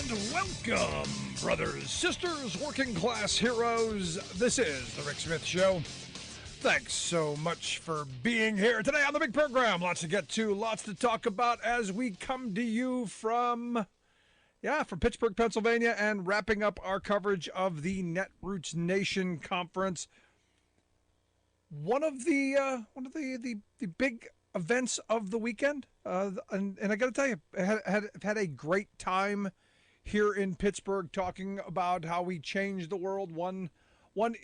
And welcome, brothers, sisters, working class heroes. This is The Rick Smith Show. Thanks so much for being here today on the big program. Lots to get to, lots to talk about as we come to you from Pittsburgh, Pennsylvania, and wrapping up our coverage of the Netroots Nation Conference. One of the big events of the weekend, and I got to tell you, I've had a great time here in Pittsburgh talking about how we change the world one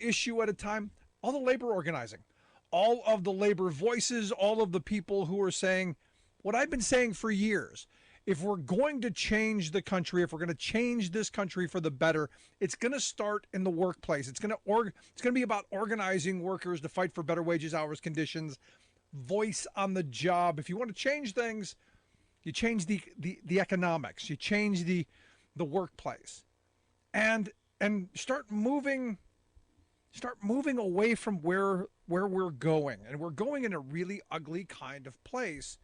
issue at a time. All the labor organizing, all of the labor voices, all of the people who are saying what I've been saying for years. If we're going to change the country, if we're going to change this country for the better, it's going to start in the workplace. It's going to be about organizing workers to fight for better wages, hours, conditions, voice on the job. If you want to change things, you change the economics, you change the workplace, and start moving away from where we're going. And we're going in a really ugly kind of place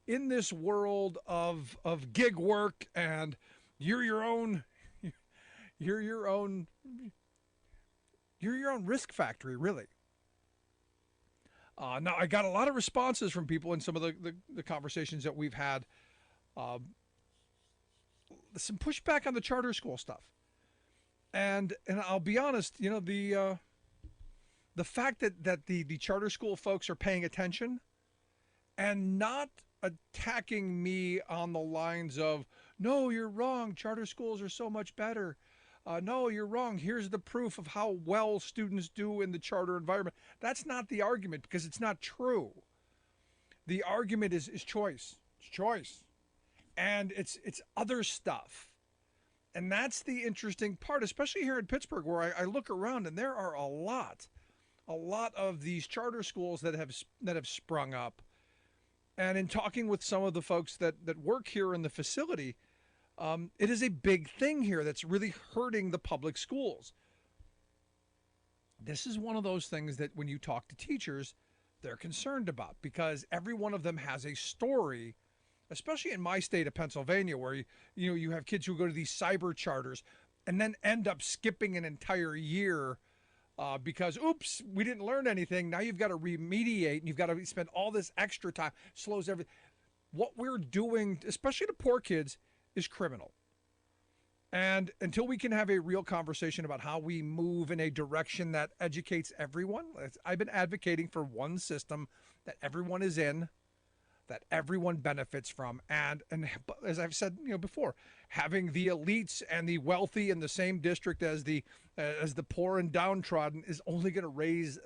in this world of gig work, and you're your own risk factory, really. Now, I got a lot of responses from people in some of the conversations that we've had. Some pushback on the charter school stuff. And I'll be honest, the fact that the charter school folks are paying attention and not attacking me on the lines of, no, you're wrong, charter schools are so much better. No, you're wrong. Here's the proof of how well students do in the charter environment. That's not the argument, because it's not true. The argument is choice. It's choice. And it's other stuff. And that's the interesting part, especially here in Pittsburgh, where I look around and there are a lot of these charter schools that have sprung up. And in talking with some of the folks that work here in the facility, it is a big thing here that's really hurting the public schools. This is one of those things that when you talk to teachers, they're concerned about, because every one of them has a story, especially in my state of Pennsylvania, where you have kids who go to these cyber charters and then end up skipping an entire year because, oops, we didn't learn anything. Now you've got to remediate, and you've got to spend all this extra time. Slows everything. What we're doing, especially to poor kids, is criminal. And until we can have a real conversation about how we move in a direction that educates everyone, I've been advocating for one system that everyone is in, that everyone benefits from, and as I've said before, having the elites and the wealthy in the same district as the poor and downtrodden is only going to raise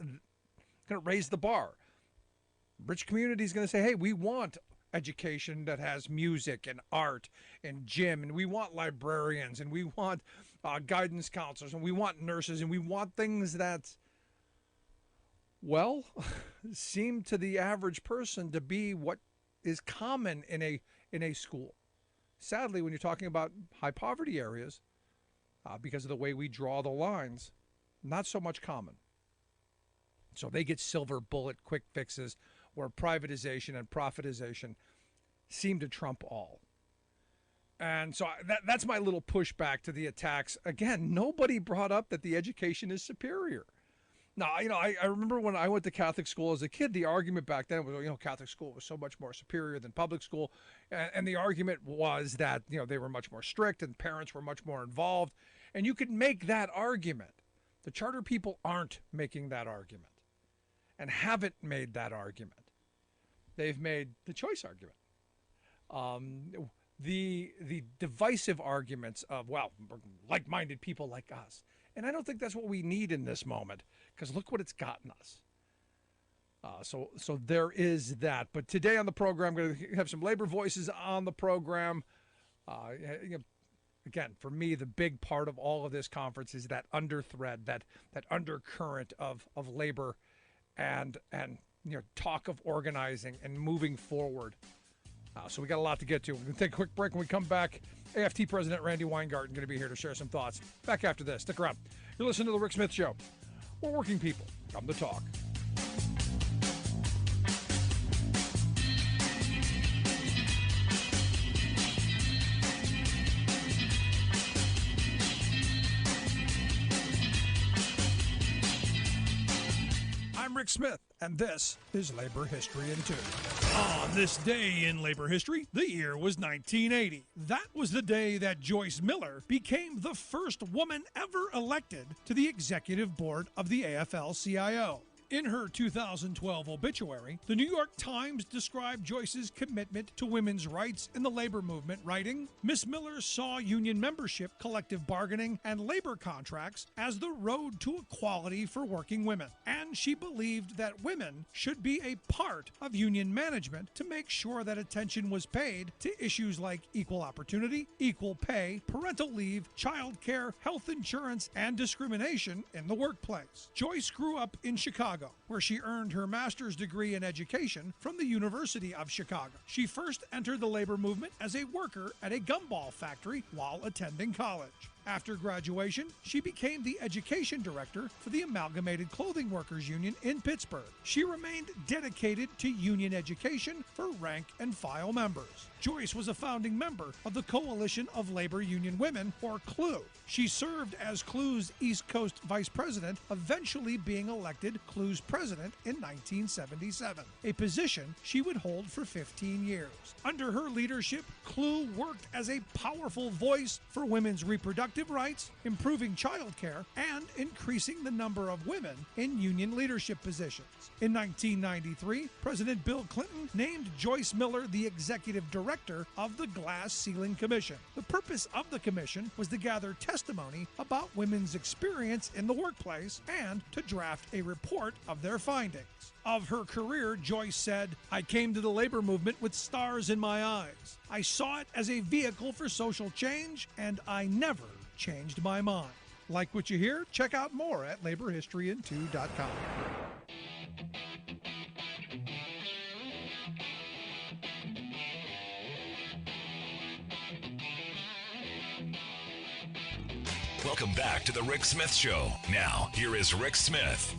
the bar. Rich community is going to say, hey, we want education that has music and art and gym, and we want librarians, and we want guidance counselors, and we want nurses, and we want things that, well, seem to the average person to be what is common in a school. Sadly, when you're talking about high poverty areas, because of the way we draw the lines, not so much common. So they get silver bullet quick fixes, where privatization and profitization seem to trump all. And so that's my little pushback to the attacks. Again, nobody brought up that the education is superior. Now, I remember when I went to Catholic school as a kid, the argument back then was, Catholic school was so much more superior than public school. And the argument was that, they were much more strict and parents were much more involved. And you could make that argument. The charter people aren't making that argument and haven't made that argument. They've made the choice argument. The divisive arguments of, well, like-minded people like us. And I don't think that's what we need in this moment, because look what it's gotten us. So there is that. But today on the program, I'm going to have some labor voices on the program. Again, for me, the big part of all of this conference is that underthread, that undercurrent of labor and talk of organizing and moving forward. So we got a lot to get to. We're going to take a quick break. When we come back, AFT President Randy Weingarten going to be here to share some thoughts. Back after this. Stick around. You're listening to The Rick Smith Show. We're working people. Come to talk. Rick Smith, and this is Labor History in 2. On this day in labor history, the year was 1980. That was the day that Joyce Miller became the first woman ever elected to the executive board of the AFL-CIO. In her 2012 obituary, the New York Times described Joyce's commitment to women's rights in the labor movement, writing, "Miss Miller saw union membership, collective bargaining, and labor contracts as the road to equality for working women, and she believed that women should be a part of union management to make sure that attention was paid to issues like equal opportunity, equal pay, parental leave, child care, health insurance, and discrimination in the workplace." Joyce grew up in Chicago, where she earned her master's degree in education from the University of Chicago. She first entered the labor movement as a worker at a gumball factory while attending college. After graduation, she became the education director for the Amalgamated Clothing Workers Union in Pittsburgh. She remained dedicated to union education for rank and file members. Joyce was a founding member of the Coalition of Labor Union Women, or CLU. She served as CLU's East Coast vice president, eventually being elected CLU's president in 1977, a position she would hold for 15 years. Under her leadership, CLU worked as a powerful voice for women's reproductive rights, improving child care, and increasing the number of women in union leadership positions. In 1993, President Bill Clinton named Joyce Miller the executive director of the Glass Ceiling Commission. The purpose of the commission was to gather testimony about women's experience in the workplace and to draft a report of their findings. Of her career, Joyce said, "I came to the labor movement with stars in my eyes. I saw it as a vehicle for social change, and I never changed my mind." Like what you hear? Check out more at laborhistoryin2.com. Welcome back to the Rick Smith Show. Now, here is Rick Smith.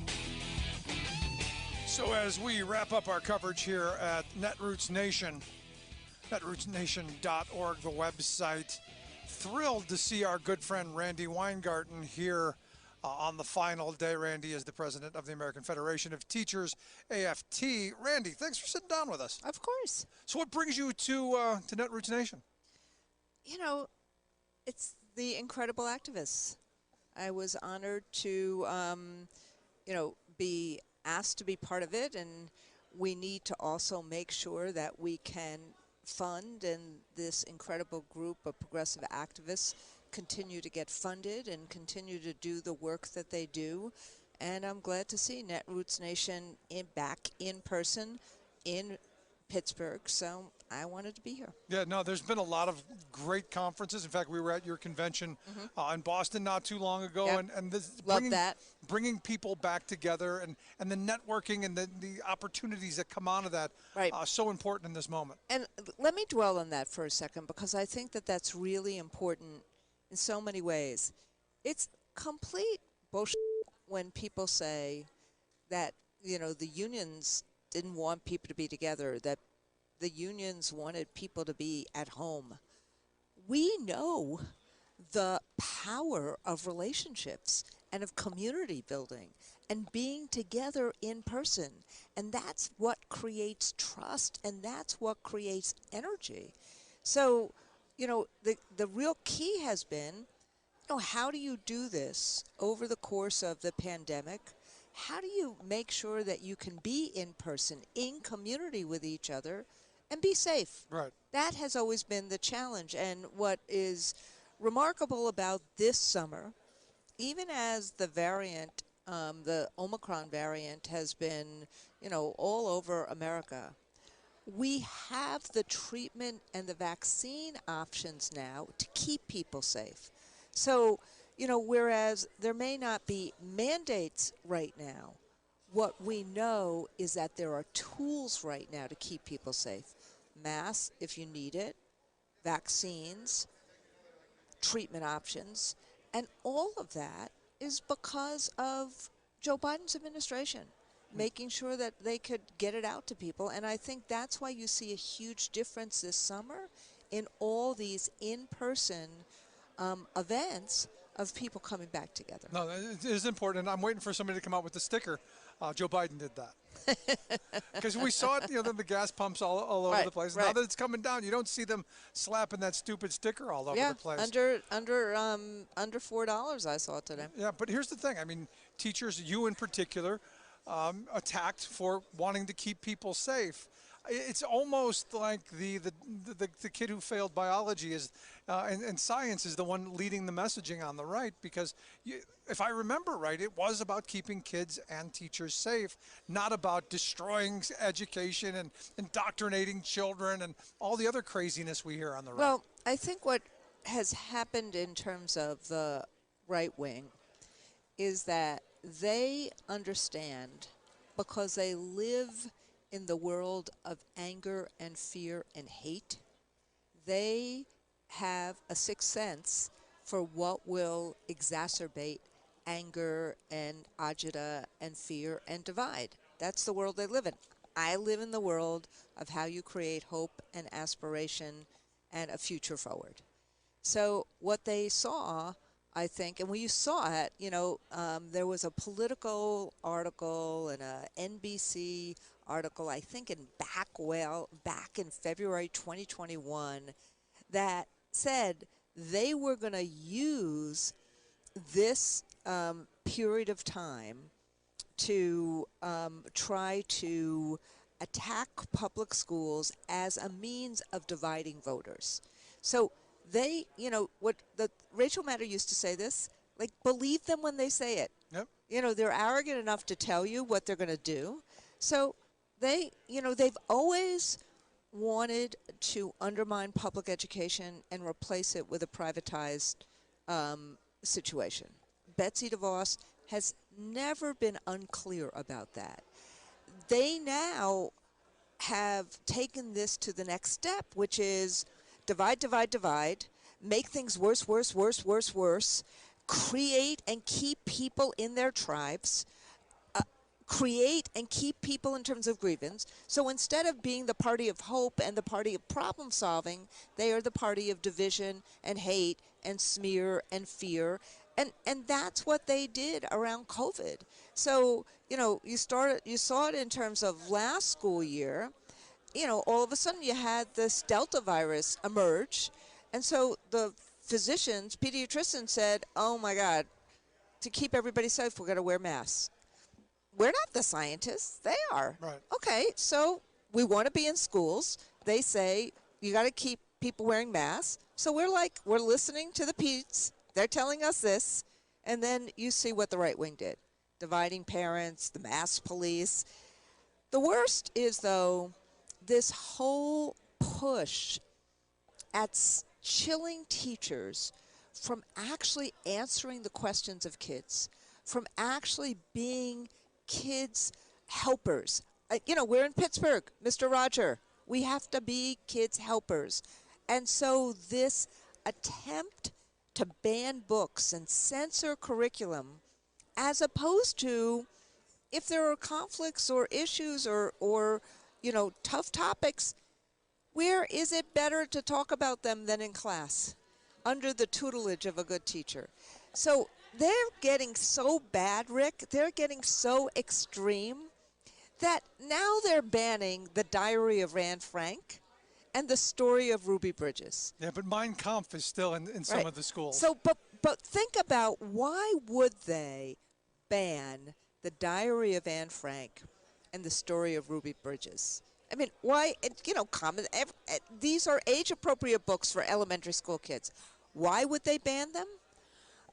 So as we wrap up our coverage here at Netroots Nation, netrootsnation.org, the website, thrilled to see our good friend Randy Weingarten here on the final day. Randy is the president of the American Federation of Teachers, AFT. Randy, thanks for sitting down with us. Of course. So what brings you to Netroots Nation? You know, it's the incredible activists. I was honored to, be asked to be part of it, and we need to also make sure that we can fund and this incredible group of progressive activists continue to get funded and continue to do the work that they do. And I'm glad to see Netroots Nation back in person in Pittsburgh, so I wanted to be here. Yeah, no, there's been a lot of great conferences. In fact, we were at your convention in Boston not too long ago, Yep. and this bringing people back together and the networking and the opportunities that come out of that Right. So important in this moment. And let me dwell on that for a second, because I think that that's really important in so many ways. It's complete bullshit when people say that, the unions didn't want people to be together, that the unions wanted people to be at home. We know the power of relationships and of community building and being together in person. And that's what creates trust, and that's what creates energy. So, the real key has been, how do you do this over the course of the pandemic? How do you make sure that you can be in person, in community with each other, and be safe? Right. That has always been the challenge. And what is remarkable about this summer, even as the variant, the Omicron variant has been, all over America, we have the treatment and the vaccine options now to keep people safe. So, whereas there may not be mandates right now, what we know is that there are tools right now to keep people safe. Masks, if you need it, vaccines, treatment options, and all of that is because of Joe Biden's administration, making sure that they could get it out to people. And I think that's why you see a huge difference this summer in all these in-person events of people coming back together. No, it is important. I'm waiting for somebody to come out with the sticker Joe Biden did that. Because we saw it, the gas pumps all over Right, the place. right. Now that it's coming down, you don't see them slapping that stupid sticker all over Yeah, the place. under $4 I saw today. Yeah, but here's the thing. I mean, teachers, you in particular, attacked for wanting to keep people safe. It's almost like the kid who failed biology is and science is the one leading the messaging on the right, because if I remember right, it was about keeping kids and teachers safe, not about destroying education and indoctrinating children and all the other craziness we hear on the right. Well, I think what has happened in terms of the right wing is that they understand, because they live in the world of anger and fear and hate, they have a sixth sense for what will exacerbate anger and agita and fear and divide. That's the world they live in. I live in the world of how you create hope and aspiration and a future forward. So what they saw, I think, and we saw it, there was a political article and a NBC article, I think back in February 2021, that said they were going to use this period of time to try to attack public schools as a means of dividing voters. So they, Rachel Maddow used to say this, like, believe them when they say it. Yep. They're arrogant enough to tell you what they're going to do. So they've always wanted to undermine public education and replace it with a privatized situation. Betsy DeVos has never been unclear about that. They now have taken this to the next step, which is divide, make things worse, create and keep people in their tribes, create and keep people in terms of grievance. So instead of being the party of hope and the party of problem solving, they are the party of division and hate and smear and fear. And that's what they did around COVID. So, you saw it in terms of last school year. All of a sudden you had this Delta virus emerge. And so the physicians, pediatricians said, oh my God, to keep everybody safe, we're going to wear masks. We're not the scientists. They are. Right. Okay, so we want to be in schools. They say you got to keep people wearing masks. So we're listening to the peds. They're telling us this. And then you see what the right wing did. Dividing parents, the mask police. The worst is, though, this whole push at chilling teachers from actually answering the questions of kids, from actually being kids' helpers. We're in Pittsburgh, Mr. Roger. We have to be kids' helpers. And so this attempt to ban books and censor curriculum, as opposed to, if there are conflicts or issues or tough topics, where is it better to talk about them than in class, under the tutelage of a good teacher? So they're getting so bad, Rick, they're getting so extreme that now they're banning the Diary of Anne Frank and the story of Ruby Bridges. Yeah, but Mein Kampf is still in some of the schools. So, but think about, why would they ban the Diary of Anne Frank and the story of Ruby Bridges? I mean, why? These are age-appropriate books for elementary school kids. Why would they ban them?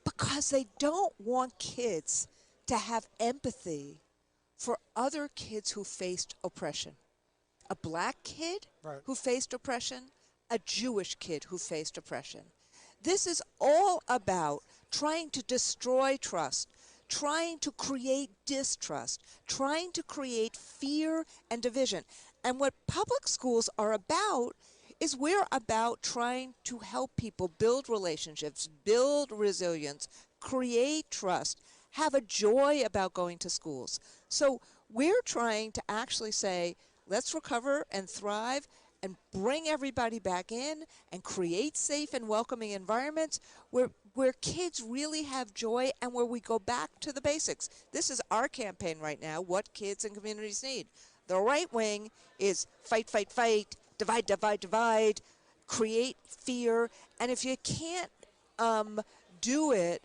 Because they don't want kids to have empathy for other kids who faced oppression. A black kid who faced oppression, a Jewish kid who faced oppression. This is all about trying to destroy trust, trying to create distrust, trying to create fear and division. And what public schools are about is we're about trying to help people build relationships, build resilience, create trust, have a joy about going to schools. So we're trying to actually say, let's recover and thrive and bring everybody back in and create safe and welcoming environments where where kids really have joy and where we go back to the basics. This is our campaign right now, what kids and communities need. The right wing is fight, fight, fight, divide, divide, divide, create fear. And if you can't do it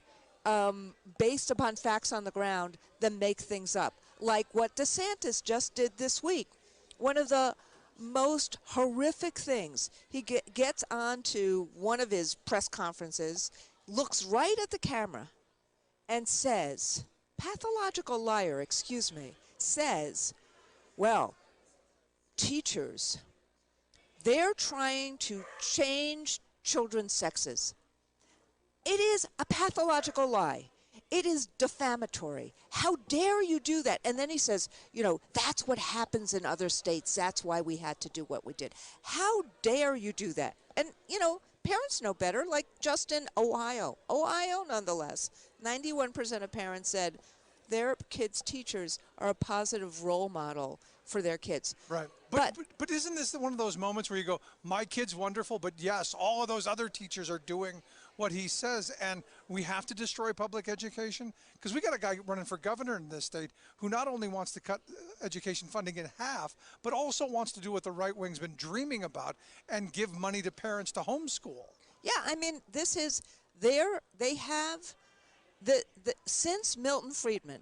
based upon facts on the ground, then make things up. Like what DeSantis just did this week. One of the most horrific things. He gets on to one of his press conferences, looks right at the camera, and says, pathological liar, excuse me, says, well, teachers, they're trying to change children's sexes. It is a pathological lie. It is defamatory. How dare you do that? And then he says, that's what happens in other states. That's why we had to do what we did. How dare you do that? And, parents know better, like just in Ohio. Ohio, nonetheless, 91% of parents said their kids' teachers are a positive role model for their kids. Right. But isn't this one of those moments where you go, my kid's wonderful, but yes, all of those other teachers are doing what he says, and we have to destroy public education? Because we got a guy running for governor in this state who not only wants to cut education funding in half, but also wants to do what the right wing's been dreaming about and give money to parents to homeschool. Yeah, I mean, this is, they have, since Milton Friedman,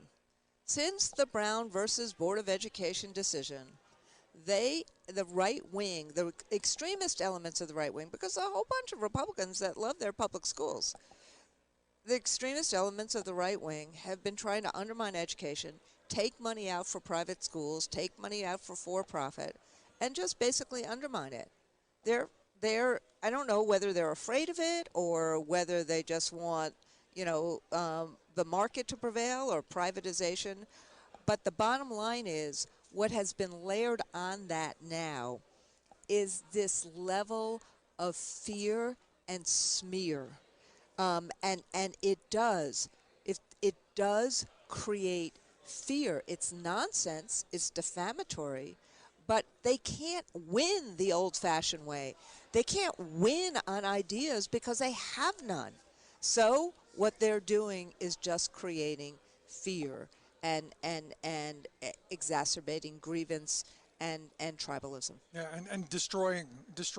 since the Brown versus Board of Education decision, the right wing, the extremist elements of the right wing, because a whole bunch of Republicans that love their public schools, the extremist elements of the right wing have been trying to undermine education, take money out for private schools, take money out for for-profit, and just basically undermine it. I don't know whether they're afraid of it or whether they just want, the market to prevail or privatization. But the bottom line is, what has been layered on that now is this level of fear and smear. And it does create fear. It's nonsense. It's defamatory. But they can't win the old-fashioned way. They can't win on ideas because they have none. So what they're doing is just creating fear and exacerbating grievance and tribalism. Yeah, and destroying.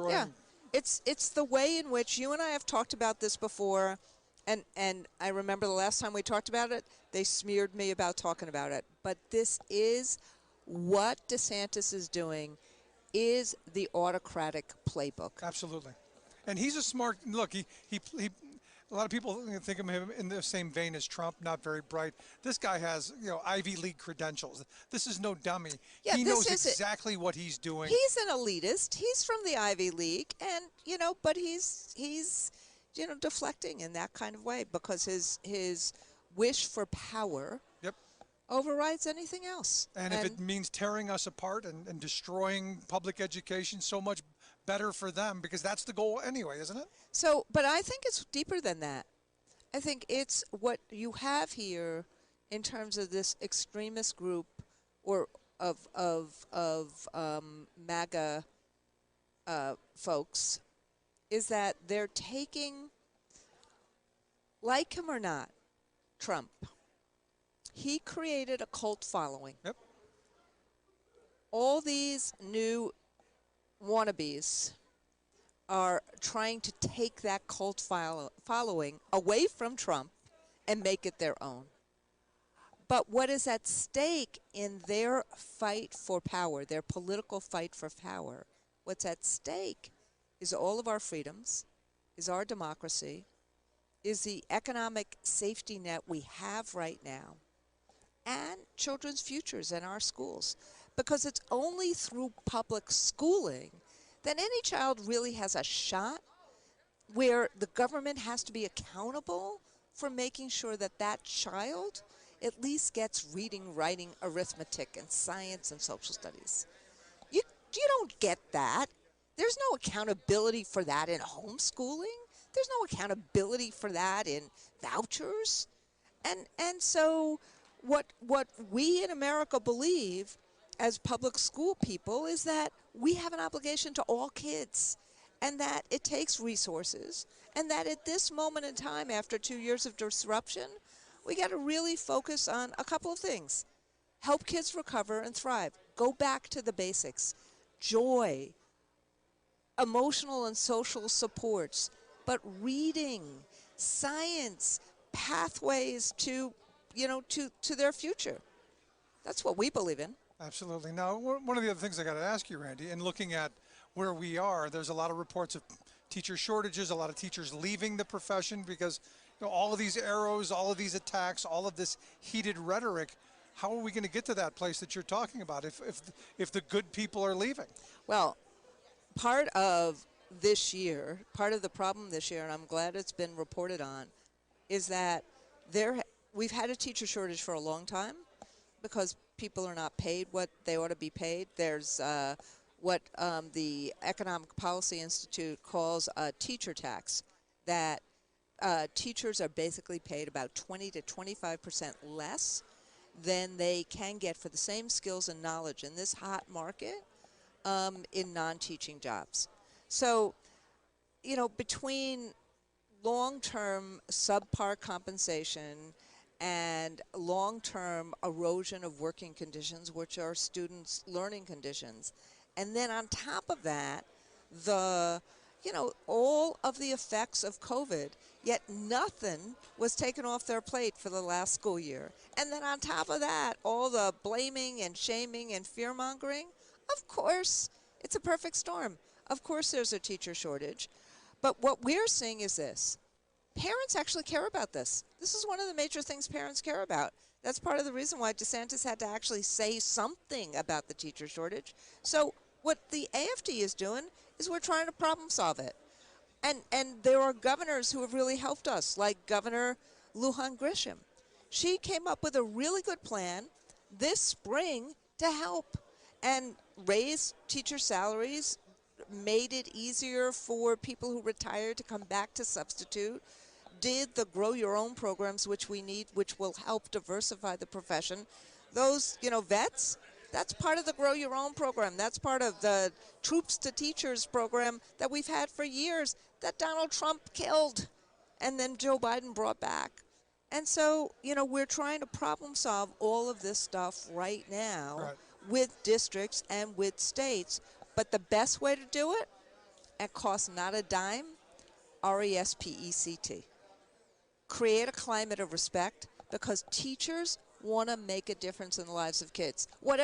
Yeah, it's the way in which you and I have talked about this before, and I remember the last time we talked about it, they smeared me about talking about it. But this is what DeSantis is doing, is the autocratic playbook. Absolutely. And he's a smart, look, he a lot of people think of him in the same vein as Trump, not very bright. This guy has, Ivy League credentials. This is no dummy. Yeah, he knows exactly what he's doing. He's an elitist. He's from the Ivy League, and but he's deflecting in that kind of way because his wish for power overrides anything else. And if it means tearing us apart and destroying public education, so much better for them, because that's the goal anyway, isn't it? So, but I think it's deeper than that. I think it's what you have here in terms of this extremist group or of MAGA folks is that they're taking, like him or not, Trump. He created a cult following. Yep. All these new wannabes are trying to take that cult following away from Trump and make it their own. But what is at stake in their fight for power, their political fight for power, what's at stake is all of our freedoms, is our democracy, is the economic safety net we have right now, and children's futures in our schools. Because it's only through public schooling that any child really has a shot, where the government has to be accountable for making sure that that child at least gets reading, writing, arithmetic, and science and social studies. You don't get that. There's no accountability for that in homeschooling. There's no accountability for that in vouchers. And so what we in America believe as public school people is that we have an obligation to all kids. and that it takes resources, and that at this moment in time, after 2 years of disruption, we got to really focus on a couple of things. Help kids recover and thrive. Go back to the basics. Joy, emotional and social supports, but reading, science, pathways to, to their future. That's what we believe in. Absolutely. Now, one of the other things I got to ask you, Randy, in looking at where we are, there's a lot of reports of teacher shortages, a lot of teachers leaving the profession because all of these arrows, all of these attacks, all of this heated rhetoric. How are we going to get to that place that you're talking about if the good people are leaving? Well, part of this year, part of the problem this year, and I'm glad it's been reported on, is that we've had a teacher shortage for a long time because people are not paid what they ought to be paid. There's what the Economic Policy Institute calls a teacher tax, that teachers are basically paid about 20 to 25% less than they can get for the same skills and knowledge in this hot market in non-teaching jobs. So, between long-term subpar compensation and long-term erosion of working conditions, which are students' learning conditions, and then on top of that, all of the effects of COVID, yet nothing was taken off their plate for the last school year. And then on top of that, all the blaming and shaming and fear-mongering, of course, it's a perfect storm. Of course there's a teacher shortage. But what we're seeing is this. Parents actually care about this. This is one of the major things parents care about. That's part of the reason why DeSantis had to actually say something about the teacher shortage. So what the AFD is doing is we're trying to problem solve it. And there are governors who have really helped us, like Governor Lujan Grisham. She came up with a really good plan this spring to help and raise teacher salaries, made it easier for people who retired to come back to substitute, did the Grow Your Own programs, which we need, which will help diversify the profession. Those, vets, that's part of the Grow Your Own program. That's part of the Troops to Teachers program that we've had for years that Donald Trump killed and then Joe Biden brought back. And so, we're trying to problem solve all of this stuff right now with districts and with states. But the best way to do it, and costs not a dime, RESPECT. Create a climate of respect, because teachers want to make a difference in the lives of kids. What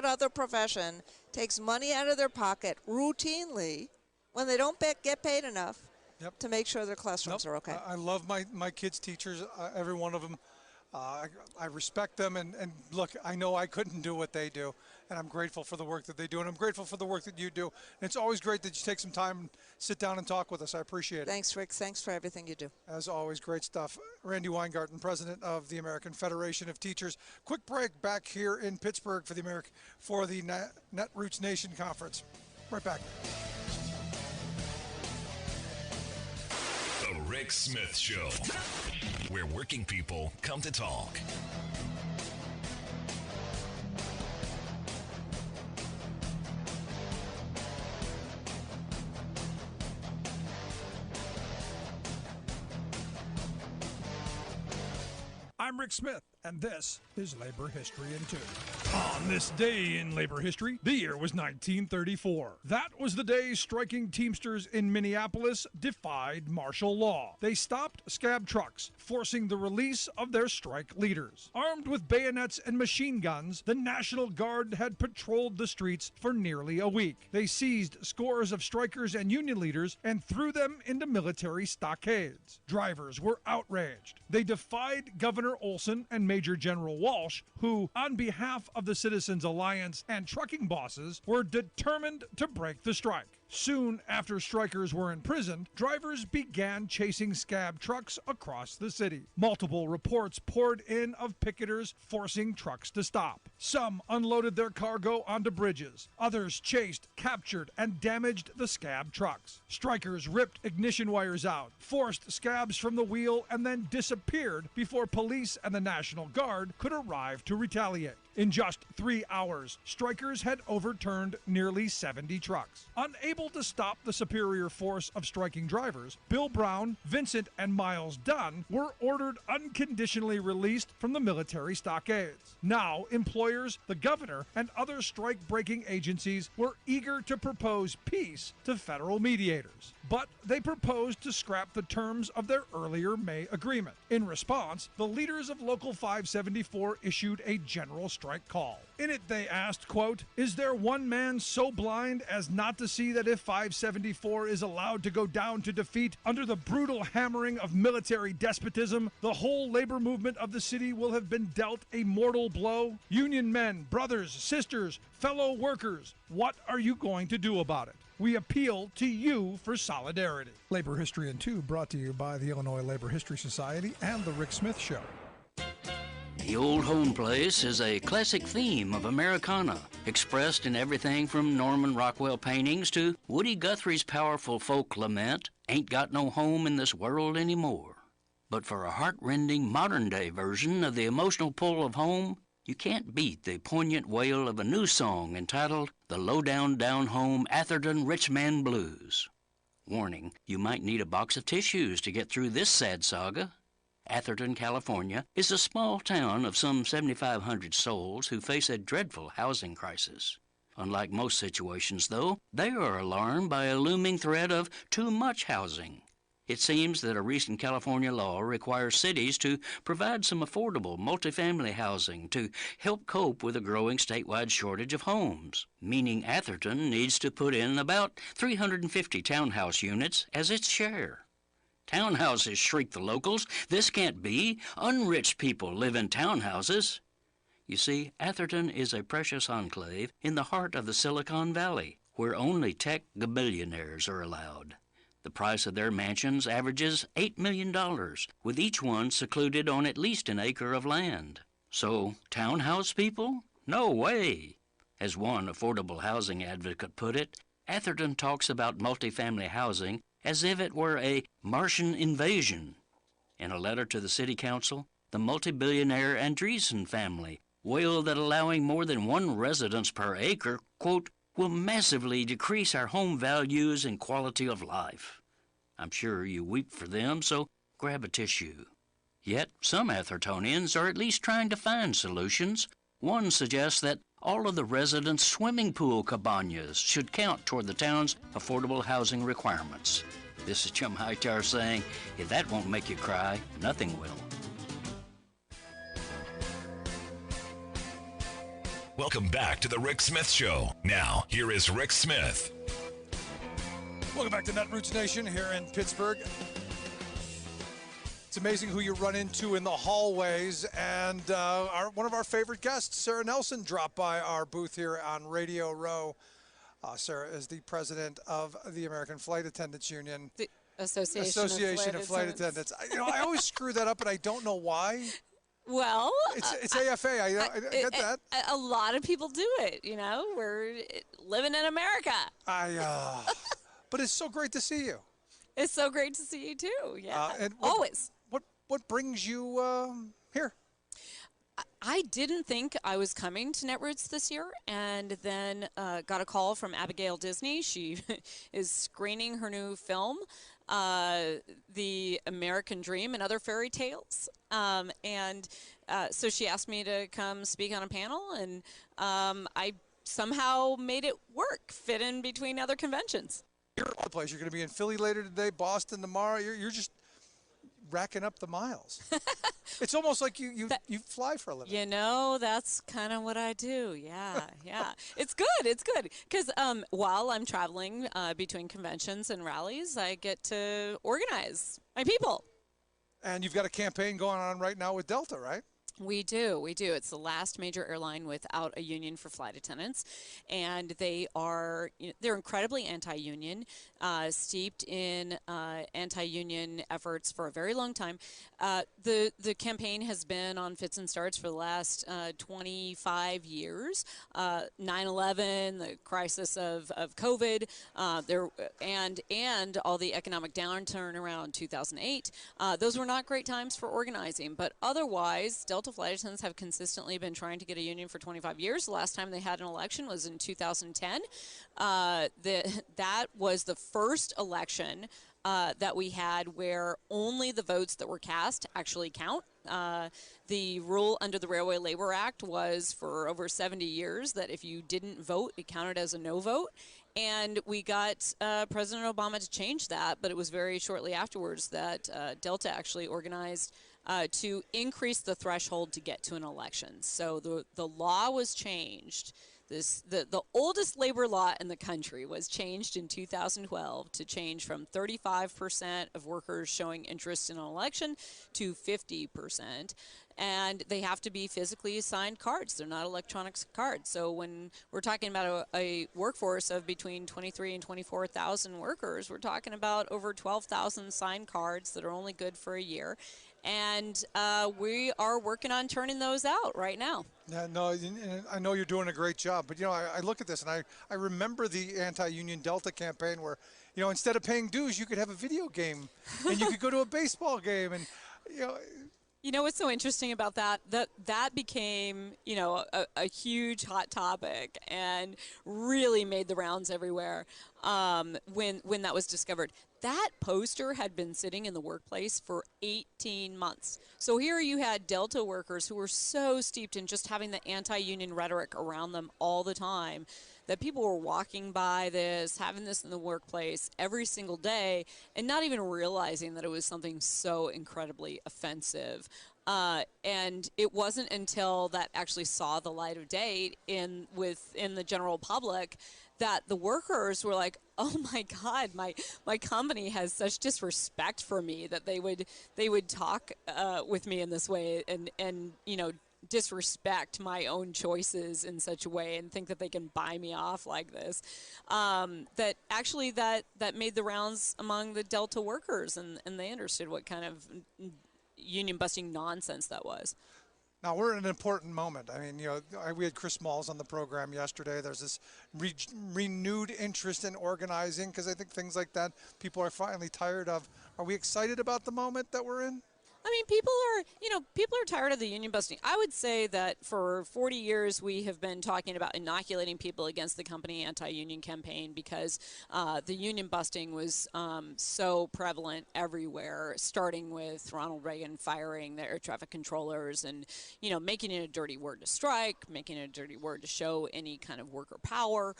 other profession takes money out of their pocket routinely when they don't get paid enough to make sure their classrooms are okay? I love my kids' teachers, every one of them. I respect them, and look, I know I couldn't do what they do, and I'm grateful for the work that they do, and I'm grateful for the work that you do. And it's always great that you take some time and sit down and talk with us. I appreciate it. Thanks, Rick. Thanks for everything you do. As always, great stuff. Randy Weingarten, president of the American Federation of Teachers. Quick break back here in Pittsburgh for the Netroots Nation Conference. Right back. The Rick Smith Show, where working people come to talk. I'm Rick Smith, and this is Labor History in 2. On this day in labor history, the year was 1934. That was the day striking Teamsters in Minneapolis defied martial law. They stopped scab trucks, forcing the release of their strike leaders. Armed with bayonets and machine guns, the National Guard had patrolled the streets for nearly a week. They seized scores of strikers and union leaders and threw them into military stockades. Drivers were outraged. They defied Governor Olson and Major General Walsh, who, on behalf of the Citizens Alliance and trucking bosses, were determined to break the strike. Soon after strikers were imprisoned, drivers began chasing scab trucks across the city. Multiple reports poured in of picketers forcing trucks to stop. Some unloaded their cargo onto bridges. Others chased, captured, and damaged the scab trucks. Strikers ripped ignition wires out, forced scabs from the wheel, and then disappeared before police and the National Guard could arrive to retaliate. In just 3 hours, strikers had overturned nearly 70 trucks. Unable Unable to stop the superior force of striking drivers, Bill Brown, Vincent, and Miles Dunn were ordered unconditionally released from the military stockades. Now, employers, the governor, and other strike-breaking agencies were eager to propose peace to federal mediators. But they proposed to scrap the terms of their earlier May agreement. In response, the leaders of Local 574 issued a general strike call. In it, they asked, quote, "Is there one man so blind as not to see that if 574 is allowed to go down to defeat under the brutal hammering of military despotism, the whole labor movement of the city will have been dealt a mortal blow? Union men, brothers, sisters, fellow workers, what are you going to do about it? We appeal to you for solidarity." Labor History in 2 brought to you by the Illinois Labor History Society and The Rick Smith Show. The Old Home Place is a classic theme of Americana, expressed in everything from Norman Rockwell paintings to Woody Guthrie's powerful folk lament, "Ain't Got No Home in This World Anymore." But for a heart-rending modern-day version of the emotional pull of home, you can't beat the poignant wail of a new song entitled "The Low-Down Down Home Atherton Rich Man Blues." Warning, you might need a box of tissues to get through this sad saga. Atherton, California, is a small town of some 7,500 souls who face a dreadful housing crisis. Unlike most situations, though, they are alarmed by a looming threat of too much housing. It seems that a recent California law requires cities to provide some affordable multifamily housing to help cope with a growing statewide shortage of homes, meaning Atherton needs to put in about 350 townhouse units as its share. Townhouses shriek the locals. This can't be. Unrich people live in townhouses. You see, Atherton is a precious enclave in the heart of the Silicon Valley, where only tech billionaires are allowed. The price of their mansions averages $8 million, with each one secluded on at least an acre of land. So, townhouse people? No way! As one affordable housing advocate put it, Atherton talks about multifamily housing as if it were a Martian invasion. In a letter to the city council, the multi-billionaire Andreessen family wailed that allowing more than one residence per acre, quote, "will massively decrease our home values and quality of life." I'm sure you weep for them, so grab a tissue. Yet some Athertonians are at least trying to find solutions. One suggests that all of the residents' swimming pool cabanas should count toward the town's affordable housing requirements. This is Jim Hightower saying, if that won't make you cry, nothing will. Welcome back to the Rick Smith Show. Now, here is Rick Smith. Welcome back to Netroots Nation here in Pittsburgh. It's amazing who you run into in the hallways, and one of our favorite guests, Sarah Nelson, dropped by our booth here on Radio Row. Sarah is the president of the American Flight Attendants Union. The Association of Flight Attendants. I always screw that up, and I don't know why. Well, it's AFA. I get that. A lot of people do it. We're living in America. But it's so great to see you. It's so great to see you too. Yeah, and always. What brings you here? I didn't think I was coming to Netroots this year, and then got a call from Abigail Disney. She is screening her new film, The American Dream and Other Fairy Tales. So she asked me to come speak on a panel, and I somehow made it work, fit in between other conventions. You're all the place. You're going to be in Philly later today, Boston tomorrow. You're just racking up the miles. It's almost like you fly for a living. That's kind of what I do. Yeah. It's good. Because while I'm traveling between conventions and rallies, I get to organize my people. And you've got a campaign going on right now with Delta, right? We do. It's the last major airline without a union for flight attendants, and they're incredibly anti-union, steeped in anti-union efforts for a very long time. The campaign has been on fits and starts for the last 25 years. 9/11, the crisis of COVID, and all the economic downturn around 2008. Those were not great times for organizing, but otherwise, Delta Delta flight attendants have consistently been trying to get a union for 25 years. The last time they had an election was in 2010. That was the first election that we had where only the votes that were cast actually count. The rule under the Railway Labor Act was for over 70 years that if you didn't vote, it counted as a no vote. And we got President Obama to change that, but it was very shortly afterwards that Delta actually organized to increase the threshold to get to an election. So the law was changed. The oldest labor law in the country was changed in 2012 to change from 35% of workers showing interest in an election to 50%. And they have to be physically assigned cards. They're not electronic cards. So when we're talking about a workforce of between 23 and 24,000 workers, we're talking about over 12,000 signed cards that are only good for a year. And we are working on turning those out right now. Yeah, no, I know you're doing a great job, but I look at this and I remember the anti-union Delta campaign where, instead of paying dues, you could have a video game and you could go to a baseball game, and You know what's so interesting about that? That became, a huge hot topic and really made the rounds everywhere when that was discovered. That poster had been sitting in the workplace for 18 months. So here you had Delta workers who were so steeped in just having the anti-union rhetoric around them all the time that people were walking by this, having this in the workplace every single day, and not even realizing that it was something so incredibly offensive. And it wasn't until that actually saw the light of day within the general public that the workers were like, oh my God, my company has such disrespect for me that they would talk with me in this way and disrespect my own choices in such a way and think that they can buy me off like this. That actually that made the rounds among the Delta workers, and they understood what kind of union busting nonsense that was. Now, we're in an important moment. I mean, we had Chris Malls on the program yesterday. There's this renewed interest in organizing because I think things like that people are finally tired of. Are we excited about the moment that we're in? I mean, people are tired of the union busting. I would say that for 40 years we have been talking about inoculating people against the company anti-union campaign because the union busting was so prevalent everywhere, starting with Ronald Reagan firing the air traffic controllers and, making it a dirty word to strike, making it a dirty word to show any kind of worker power,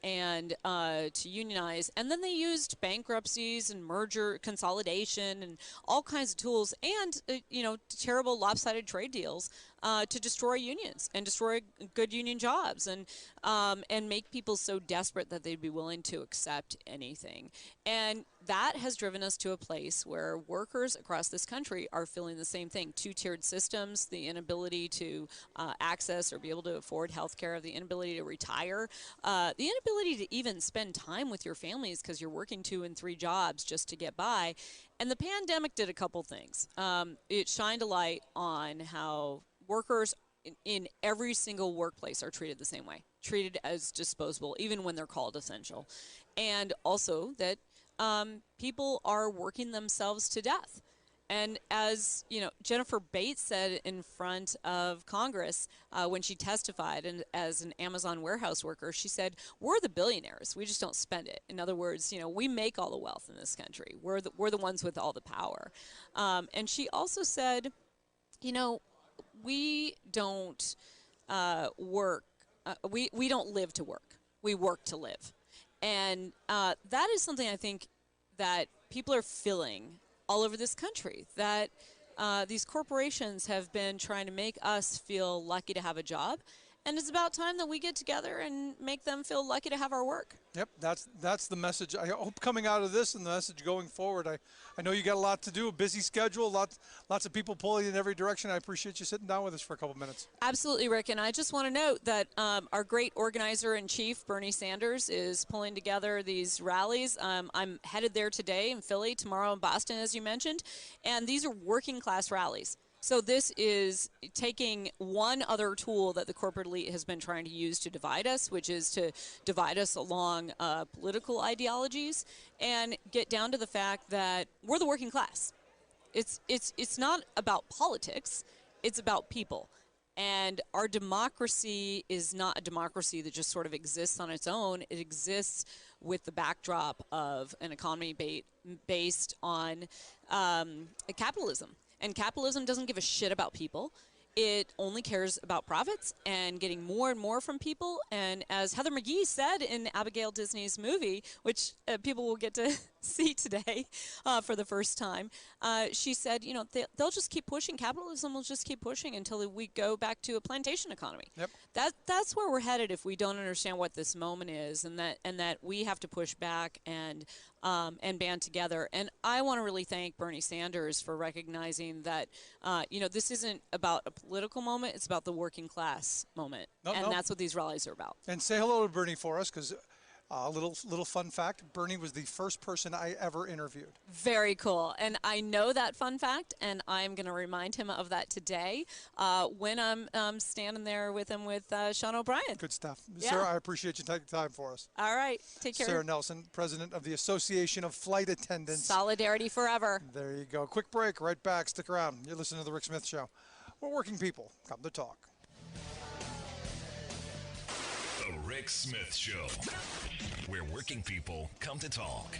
and to unionize. And then they used bankruptcies and merger consolidation and all kinds of tools and, terrible lopsided trade deals to destroy unions and destroy good union jobs and make people so desperate that they'd be willing to accept anything. And that has driven us to a place where workers across this country are feeling the same thing. Two-tiered systems, the inability to access or be able to afford health care, the inability to retire, the inability to even spend time with your families because you're working 2 and 3 jobs just to get by. And the pandemic did a couple things. It shined a light on how workers in every single workplace are treated the same way, treated as disposable, even when they're called essential. And also that people are working themselves to death. And as Jennifer Bates said in front of Congress when she testified and as an Amazon warehouse worker, she said, we're the billionaires. We just don't spend it. In other words, we make all the wealth in this country. We're the ones with all the power. And she also said, we don't work. We don't live to work. We work to live. And that is something I think that people are feeling all over this country, that these corporations have been trying to make us feel lucky to have a job. And it's about time that we get together and make them feel lucky to have our work. Yep, that's the message. I hope coming out of this and the message going forward. I know you got a lot to do, a busy schedule, lots of people pulling in every direction. I appreciate you sitting down with us for a couple minutes. Absolutely, Rick. And I just want to note that our great organizer-in-chief, Bernie Sanders, is pulling together these rallies. I'm headed there today in Philly, tomorrow in Boston, as you mentioned. And these are working-class rallies. So this is taking one other tool that the corporate elite has been trying to use to divide us, which is to divide us along political ideologies, and get down to the fact that we're the working class. It's not about politics. it's about people. And our democracy is not a democracy that just sort of exists on its own. It exists with the backdrop of an economy based on capitalism. And capitalism doesn't give a shit about people. It only cares about profits and getting more and more from people. And as Heather McGhee said in Abigail Disney's movie, which people will get to see today for the first time, she said, they'll just keep pushing. Capitalism will just keep pushing until we go back to a plantation economy. Yep. That's where we're headed if we don't understand what this moment is, and that we have to push back and band together. And I want to really thank Bernie Sanders for recognizing that, this isn't about a political moment, it's about the working class moment. That's what these rallies are about. And say hello to Bernie for us, because a little fun fact, Bernie was the first person I ever interviewed. Very cool. And I know that fun fact, and I'm going to remind him of that today when I'm standing there with him with Sean O'Brien. Good stuff. Yeah. Sarah, I appreciate you taking time for us. All right. Take care. Sarah Nelson, president of the Association of Flight Attendants. Solidarity forever. There you go. Quick break. Right back. Stick around. You're listening to The Rick Smith Show. We're working people. Come to talk. The Rick Smith Show, where working people come to talk.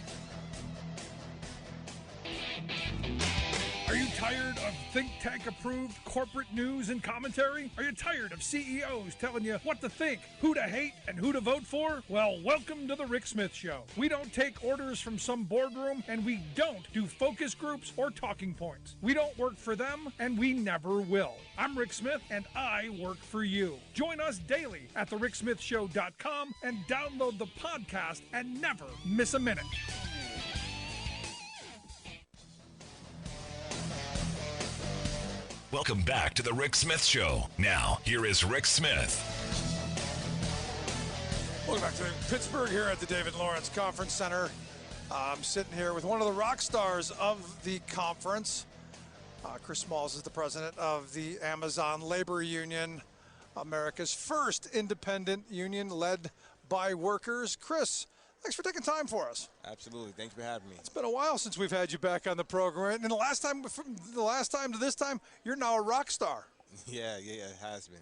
Are you tired of think tank approved corporate news and commentary? Are you tired of CEOs telling you what to think, who to hate, and who to vote for? Well, welcome to the Rick Smith Show. We don't take orders from some boardroom, and we don't do focus groups or talking points. We don't work for them, and we never will. I'm Rick Smith, and I work for you. Join us daily at thericksmithshow.com and download the podcast and never miss a minute. Welcome back to the Rick Smith Show. Now, here is Rick Smith. Welcome back to Pittsburgh here at the David Lawrence Conference Center. I'm sitting here with one of the rock stars of the conference. Chris Smalls is the president of the Amazon Labor Union, America's first independent union led by workers. Chris, thanks for taking time for us. Absolutely. Thanks for having me. It's been a while since we've had you back on the program. And from the last time to this time, you're now a rock star. Yeah, it has been.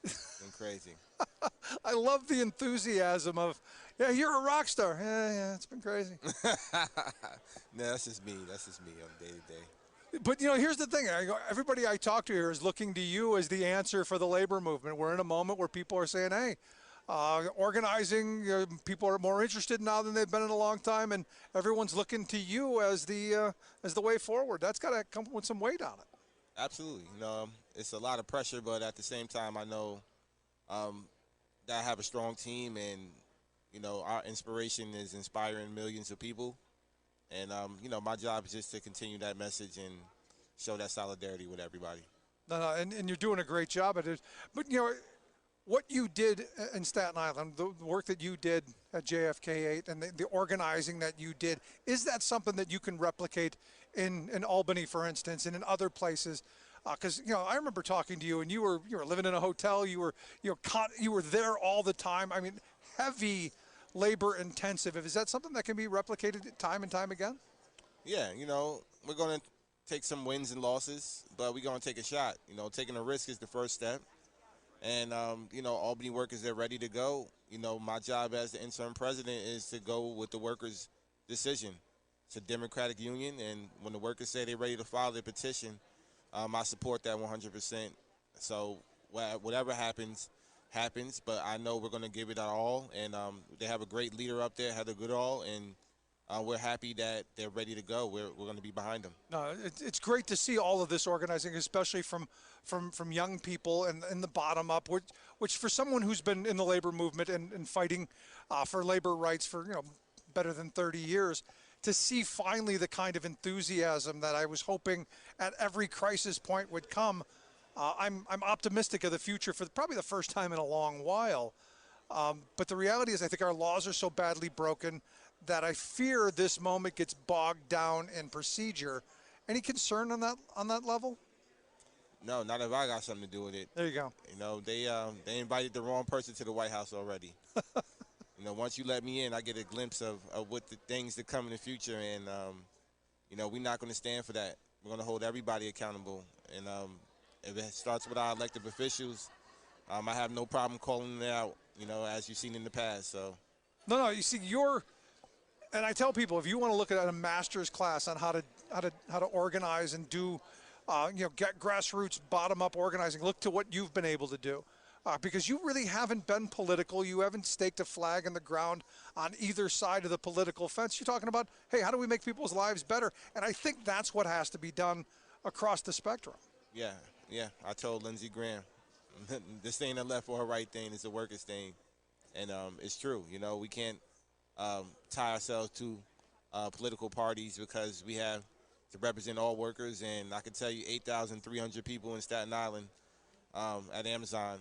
It's been crazy. I love the enthusiasm of, yeah, you're a rock star. Yeah, it's been crazy. No, that's just me. That's just me on day to day. But, here's the thing. Everybody I talk to here is looking to you as the answer for the labor movement. We're in a moment where people are saying, hey, organizing, people are more interested now than they've been in a long time, and everyone's looking to you as the way forward. That's got to come with some weight on it. Absolutely. It's a lot of pressure, but at the same time, I know that I have a strong team, and our inspiration is inspiring millions of people, and my job is just to continue that message and show that solidarity with everybody. No, and you're doing a great job at it. But what you did in Staten Island, the work that you did at JFK 8 and the organizing that you did, is that something that you can replicate in Albany, for instance, and in other places? Because I remember talking to you, and you were living in a hotel. You were there all the time. I mean, heavy labor intensive. Is that something that can be replicated time and time again? Yeah, we're going to take some wins and losses, but we're going to take a shot. Taking a risk is the first step. And, Albany workers, they're ready to go. My job as the interim president is to go with the workers' decision. It's a Democratic union, and when the workers say they're ready to file their petition, I support that 100%. So whatever happens, but I know we're going to give it our all. And they have a great leader up there, Heather Goodall, and we're happy that they're ready to go. We're going to be behind them. No, it's great to see all of this organizing, especially from young people and the bottom up, which for someone who's been in the labor movement and fighting for labor rights for better than 30 years, to see finally the kind of enthusiasm that I was hoping at every crisis point would come. I'm optimistic of the future for probably the first time in a long while. But the reality is I think our laws are so badly broken that I fear this moment gets bogged down in procedure. Any concern on that level? No, not if I got something to do with it. There you go. They invited the wrong person to the White House already. Once you let me in, I get a glimpse of what the things that come in the future, and we're not going to stand for that. We're going to hold everybody accountable, and if it starts with our elected officials, I have no problem calling it out, as you've seen in the past. So. No, you see, and I tell people, if you want to look at a master's class on how to organize and do, get grassroots, bottom-up organizing, look to what you've been able to do. Because you really haven't been political. You haven't staked a flag in the ground on either side of the political fence. You're talking about, hey, how do we make people's lives better? And I think that's what has to be done across the spectrum. Yeah. I told Lindsey Graham, this ain't a left or a right thing. It's a workers thing. And it's true. We can't tie ourselves to political parties because we have to represent all workers. And I can tell you 8,300 people in Staten Island at Amazon.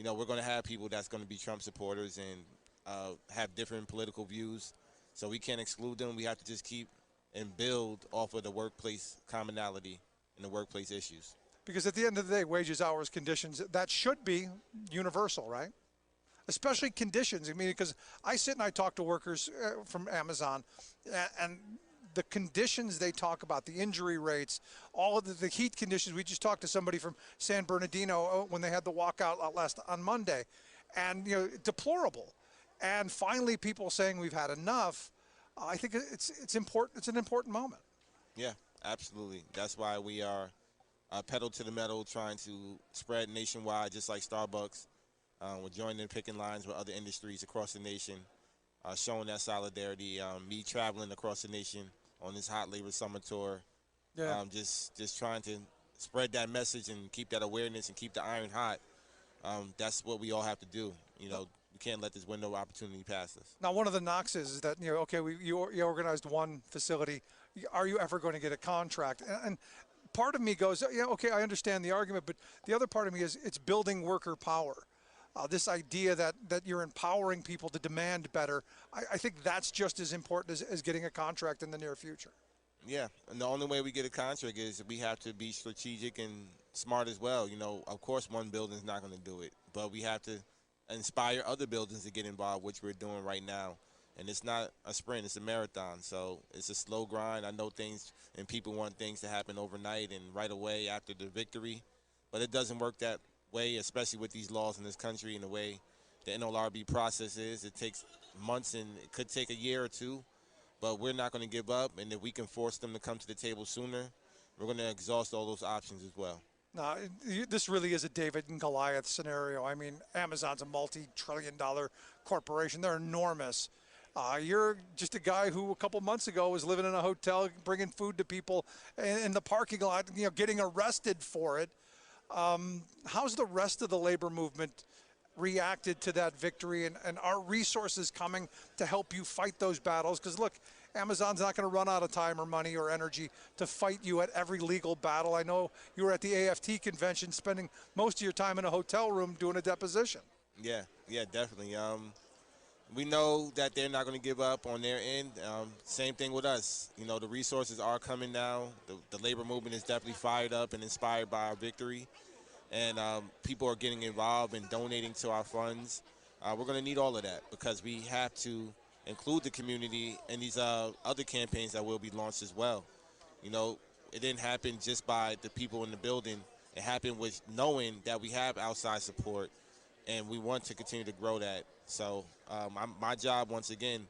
We're going to have people that's going to be Trump supporters and have different political views. So we can't exclude them. We have to just keep and build off of the workplace commonality and the workplace issues. Because at the end of the day, wages, hours, conditions, that should be universal, right? Especially conditions. I mean, because I sit and I talk to workers from Amazon, and the conditions they talk about, the injury rates, all of the heat conditions. We just talked to somebody from San Bernardino when they had the walkout on Monday, and deplorable. And finally, people saying we've had enough. I think it's important. It's an important moment. Yeah, absolutely. That's why we are pedal to the metal, trying to spread nationwide, just like Starbucks. We're joining picking lines with other industries across the nation, showing that solidarity. Me traveling across the nation on this hot labor summer tour, just trying to spread that message and keep that awareness and keep the iron hot. That's what we all have to do. We can't let this window of opportunity pass us. Now, one of the knocks is that you organized one facility. Are you ever going to get a contract? And part of me goes, okay, I understand the argument, but the other part of me is it's building worker power. This idea that you're empowering people to demand better, I think that's just as important as getting a contract in the near future. Yeah, and the only way we get a contract is we have to be strategic and smart as well. Of course, one building's not going to do it, but we have to inspire other buildings to get involved, which we're doing right now. And it's not a sprint, it's a marathon. So it's a slow grind. I know things and people want things to happen overnight and right away after the victory, but it doesn't work that way, especially with these laws in this country and the way the NLRB process is. It takes months and it could take a year or two, but we're not going to give up. And if we can force them to come to the table sooner, we're going to exhaust all those options as well. No, this really is a David and Goliath scenario. I mean, Amazon's a multi-trillion-dollar corporation. They're enormous. You're just a guy who a couple months ago was living in a hotel, bringing food to people in the parking lot, getting arrested for it. How's the rest of the labor movement reacted to that victory, and are resources coming to help you fight those battles? Because look, Amazon's not going to run out of time or money or energy to fight you at every legal battle. I know you were at the AFT convention spending most of your time in a hotel room doing a deposition. Yeah, definitely. We know that they're not going to give up on their end. Same thing with us. The resources are coming now. The labor movement is definitely fired up and inspired by our victory. And people are getting involved and donating to our funds. We're going to need all of that because we have to include the community in these other campaigns that will be launched as well. It didn't happen just by the people in the building. It happened with knowing that we have outside support, and we want to continue to grow that. So my job, once again,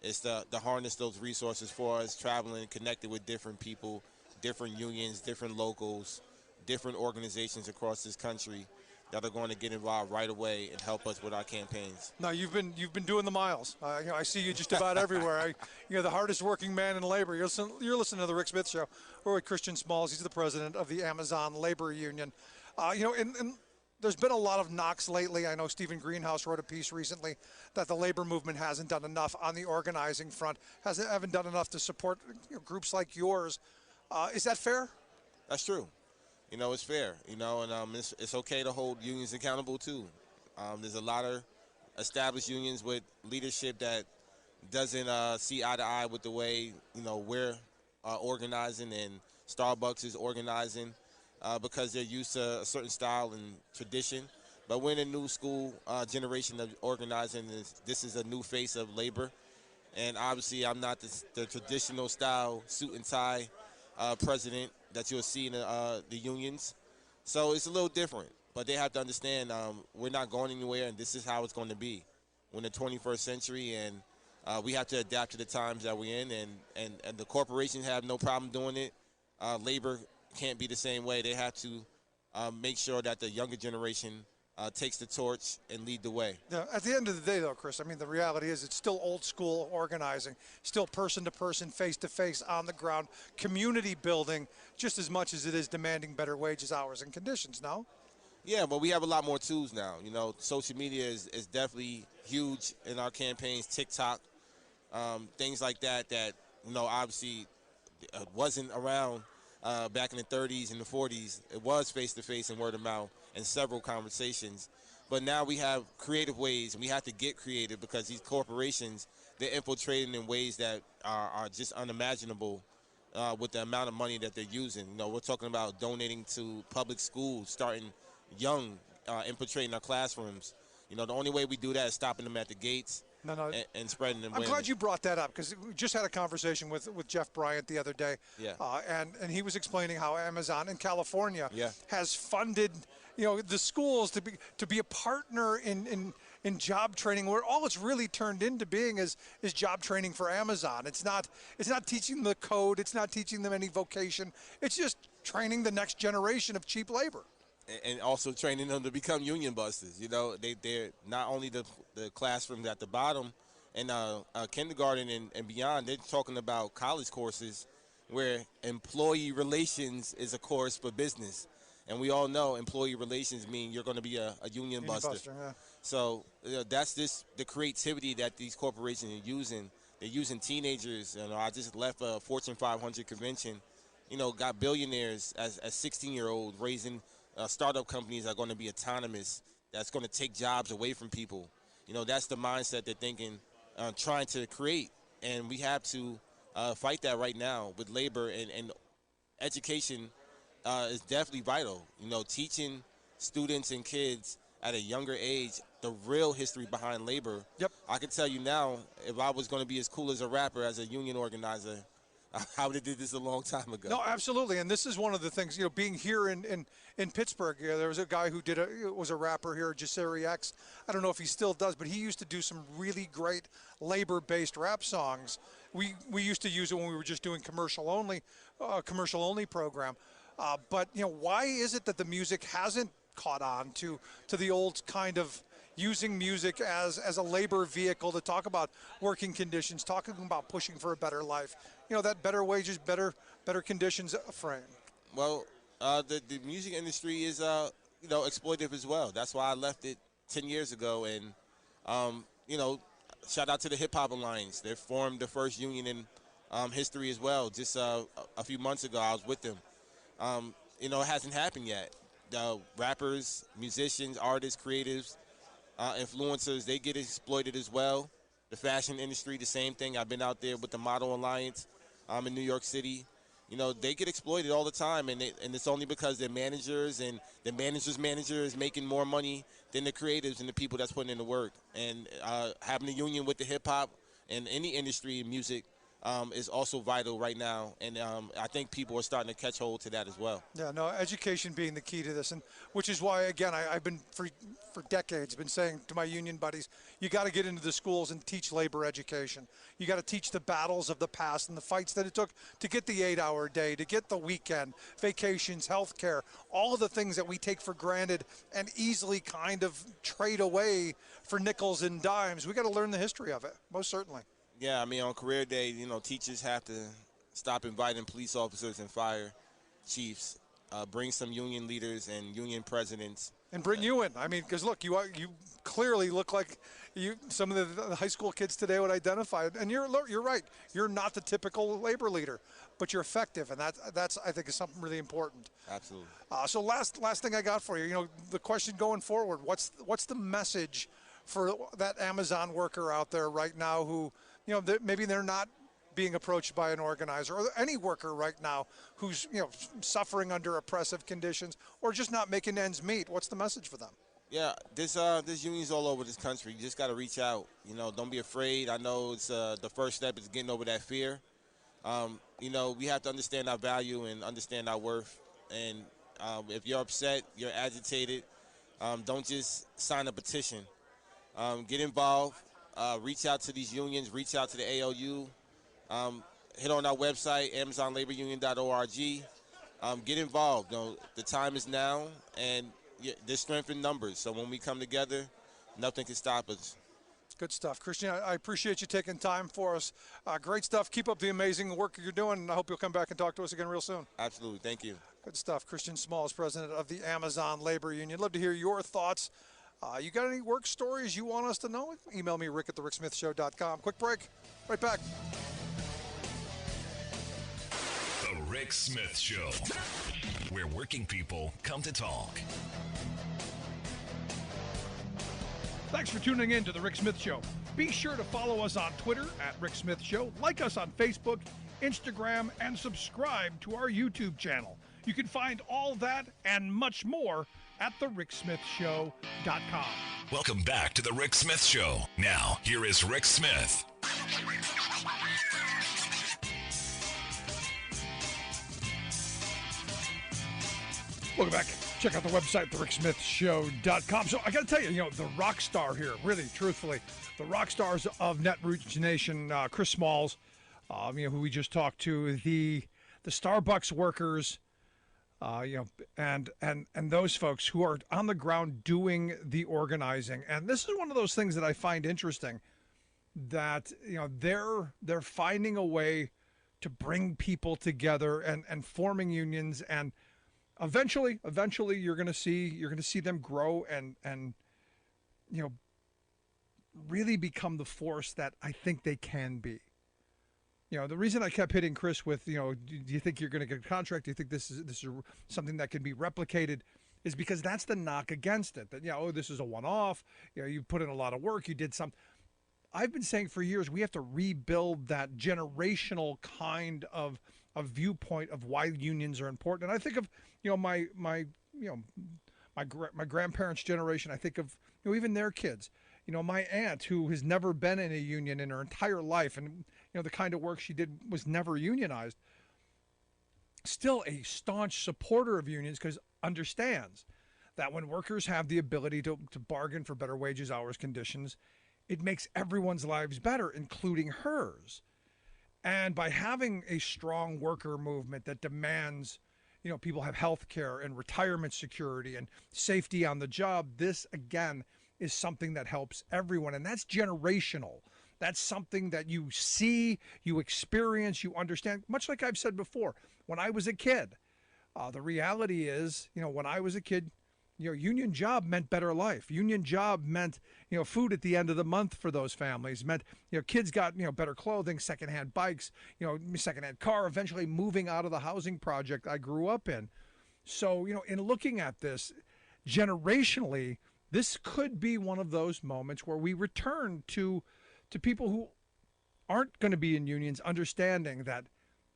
is to harness those resources for us, traveling, connected with different people, different unions, different locals, different organizations across this country that are going to get involved right away and help us with our campaigns. No, you've been doing the miles. I see you just about everywhere. You're the hardest working man in labor. You're listening to the Rick Smith Show. We're with Christian Smalls. He's the president of the Amazon Labor Union. And there's been a lot of knocks lately. I know Stephen Greenhouse wrote a piece recently that the labor movement hasn't done enough on the organizing front, haven't done enough to support groups like yours. Is that fair? That's true. It's fair, and it's okay to hold unions accountable, too. There's a lot of established unions with leadership that doesn't see eye to eye with the way, we're organizing and Starbucks is organizing because they're used to a certain style and tradition. But we're in a new school generation of organizing. This is a new face of labor. And obviously I'm not the traditional style suit and tie president that you'll see in the unions. So it's a little different, but they have to understand we're not going anywhere, and this is how it's going to be. We're in the 21st century, and we have to adapt to the times that we're in, and the corporations have no problem doing it. Labor can't be the same way. They have to make sure that the younger generation takes the torch and lead the way. Yeah, at the end of the day, though, Chris, I mean, the reality is it's still old school organizing, still person to person, face to face, on the ground, community building, just as much as it is demanding better wages, hours, and conditions. No? Yeah, but we have a lot more tools now. You know, social media is definitely huge in our campaigns. TikTok, things like that. Obviously wasn't around back in the 30s and the 40s. It was face to face and word of mouth and several conversations. But now we have creative ways, and we have to get creative because these corporations, they're infiltrating in ways that are just unimaginable with the amount of money that they're using. You know, we're talking about donating to public schools, starting young, infiltrating our classrooms. You know, the only way we do that is stopping them at the gates. No. And spreading them. I'm glad you brought that up because we just had a conversation with Jeff Bryant the other day. Yeah. And he was explaining how Amazon in California Yeah. has funded, the schools to be a partner in job training, where all it's really turned into being is job training for Amazon. It's not teaching them the code. It's not teaching them any vocation. It's just training the next generation of cheap labor. And also training them to become union busters. You know, they're not only the classrooms at the bottom and kindergarten and beyond, they're talking about college courses where employee relations is a course for business. And we all know employee relations mean you're going to be a union buster. Yeah. So that's just the creativity that these corporations are using. They're using teenagers. You know, I just left a Fortune 500 convention, got billionaires as 16-year-olds raising startup companies are going to be autonomous. That's going to take jobs away from people. That's the mindset they're thinking, trying to create. And we have to fight that right now with labor and education is definitely vital. Teaching students and kids at a younger age the real history behind labor. Yep. I can tell you now, if I was going to be as cool as a rapper, as a union organizer, I would have did this a long time ago. No, absolutely, and this is one of the things. Being here in Pittsburgh, there was a guy who was a rapper here, Jasiri X. I don't know if he still does, but he used to do some really great labor-based rap songs. We used to use it when we were just doing commercial only program. But why is it that the music hasn't caught on to the old kind of using music as a labor vehicle to talk about working conditions, talking about pushing for a better life, that better wages, better conditions frame? Well, the music industry is exploitive as well. That's why I left it 10 years ago. And shout out to the Hip Hop Alliance. They formed the first union in history as well. Just a few months ago, I was with them. It hasn't happened yet. Rappers, musicians, artists, creatives, influencers, they get exploited as well. The fashion industry, the same thing. I've been out there with the Model Alliance in New York City. They get exploited all the time, and it's only because their managers and the manager's manager is making more money than the creatives and the people that's putting in the work. And having a union with the hip-hop and any industry in music is also vital right now, and I think people are starting to catch hold to that as well. Yeah, no, education being the key to this, and which is why, again, I've been for decades been saying to my union buddies, you got to get into the schools and teach labor education. You got to teach the battles of the past and the fights that it took to get the 8-hour day, to get the weekend, vacations, health care, all of the things that we take for granted and easily kind of trade away for nickels and dimes. We got to learn the history of it, most certainly. Yeah, I mean, on career day, teachers have to stop inviting police officers and fire chiefs, bring some union leaders and union presidents. And bring you in. I mean, because look, you clearly look like some of the high school kids today would identify. And you're right. You're not the typical labor leader, but you're effective, and that's I think is something really important. Absolutely. So last thing I got for you, the question going forward, what's the message for that Amazon worker out there right now who, maybe they're not being approached by an organizer, or any worker right now who's suffering under oppressive conditions or just not making ends meet? What's the message for them? Yeah, there's unions all over this country. You just got to reach out. Don't be afraid. I know it's the first step is getting over that fear. We have to understand our value and understand our worth. And If you're upset, you're agitated, don't just sign a petition. Get involved. Reach out to these unions. Reach out to the ALU. Hit on our website, AmazonLaborUnion.org. Get involved. The time is now, and there's strength in numbers. So when we come together, nothing can stop us. Good stuff. Christian, I appreciate you taking time for us. Great stuff. Keep up the amazing work you're doing, and I hope you'll come back and talk to us again real soon. Absolutely. Thank you. Good stuff. Christian Smalls, president of the Amazon Labor Union. Love to hear your thoughts. You got any work stories you want us to know? Email me, rick@thericksmithshow.com. Quick break. Right back. The Rick Smith Show, where working people come to talk. Thanks for tuning in to The Rick Smith Show. Be sure to follow us on Twitter @Rick Smith Show, like us on Facebook, Instagram, and subscribe to our YouTube channel. You can find all that and much more at thericksmithshow.com. Welcome back to The Rick Smith Show. Now, here is Rick Smith. Welcome back. Check out the website, thericksmithshow.com. So I got to tell you, the rock star here, really, truthfully, the rock stars of Netroots Nation, Chris Smalls, who we just talked to, the Starbucks workers, and those folks who are on the ground doing the organizing. And this is one of those things that I find interesting, that they're finding a way to bring people together and forming unions, and eventually you're going to see them grow and really become the force that I think they can be. The reason I kept hitting Chris with, do you think you're going to get a contract? Do you think this is something that can be replicated? Is because that's the knock against it. That, this is a one-off. You put in a lot of work. You did something. I've been saying for years, we have to rebuild that generational kind of a viewpoint of why unions are important. And I think of, my grandparents' generation. I think of, even their kids. My aunt, who has never been in a union in her entire life, and the kind of work she did was never unionized, still a staunch supporter of unions, because understands that when workers have the ability to bargain for better wages, hours, conditions, it makes everyone's lives better, including hers. And by having a strong worker movement that demands, people have health care and retirement security and safety on the job, this, again, is something that helps everyone. And that's generational. That's something that you see, you experience, you understand. Much like I've said before, when I was a kid, the reality is, when I was a kid, union job meant better life. Union job meant, food at the end of the month for those families. Meant, kids got, better clothing, secondhand bikes, secondhand car, eventually moving out of the housing project I grew up in. So, in looking at this generationally, this could be one of those moments where we return to people who aren't going to be in unions, understanding that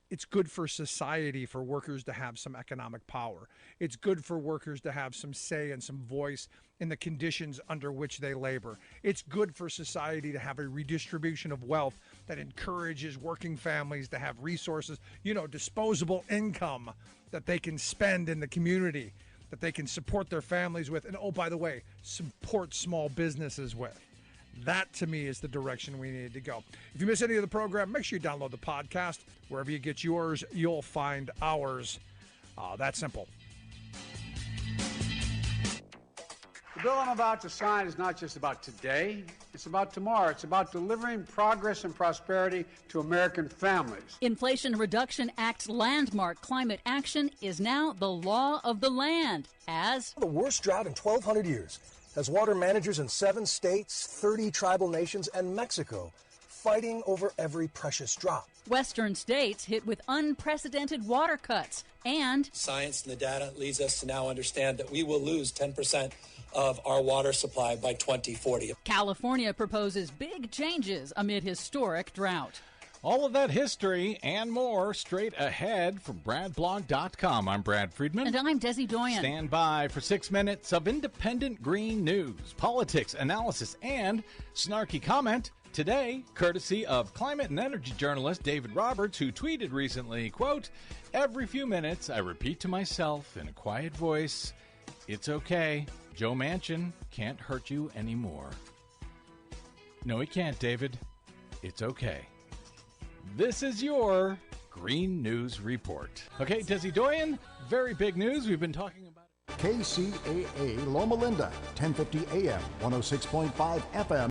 it's good for society for workers to have some economic power. It's good for workers to have some say and some voice in the conditions under which they labor. It's good for society to have a redistribution of wealth that encourages working families to have resources, disposable income that they can spend in the community, that they can support their families with, and, oh, by the way, support small businesses with. That, to me, is the direction we need to go. If you miss any of the program, make sure you download the podcast. Wherever you get yours, you'll find ours. That simple. The bill I'm about to sign is not just about today. It's about tomorrow. It's about delivering progress and prosperity to American families. Inflation Reduction Act's landmark climate action is now the law of the land, as the worst drought in 1,200 years. As water managers in 7 states, 30 tribal nations, and Mexico fighting over every precious drop. Western states hit with unprecedented water cuts, and science and the data leads us to now understand that we will lose 10% of our water supply by 2040. California proposes big changes amid historic drought. All of that history and more straight ahead from BradBlog.com. I'm Brad Friedman. And I'm Desi Doyen. Stand by for 6 minutes of independent green news, politics, analysis, and snarky comment today, courtesy of climate and energy journalist David Roberts, who tweeted recently, quote, "Every few minutes I repeat to myself in a quiet voice, it's okay, Joe Manchin can't hurt you anymore." No, he can't, David. It's okay. This is your Green News Report. Okay, Desi Doyen, very big news. We've been talking about KCAA Loma Linda, 1050 AM, 106.5 FM.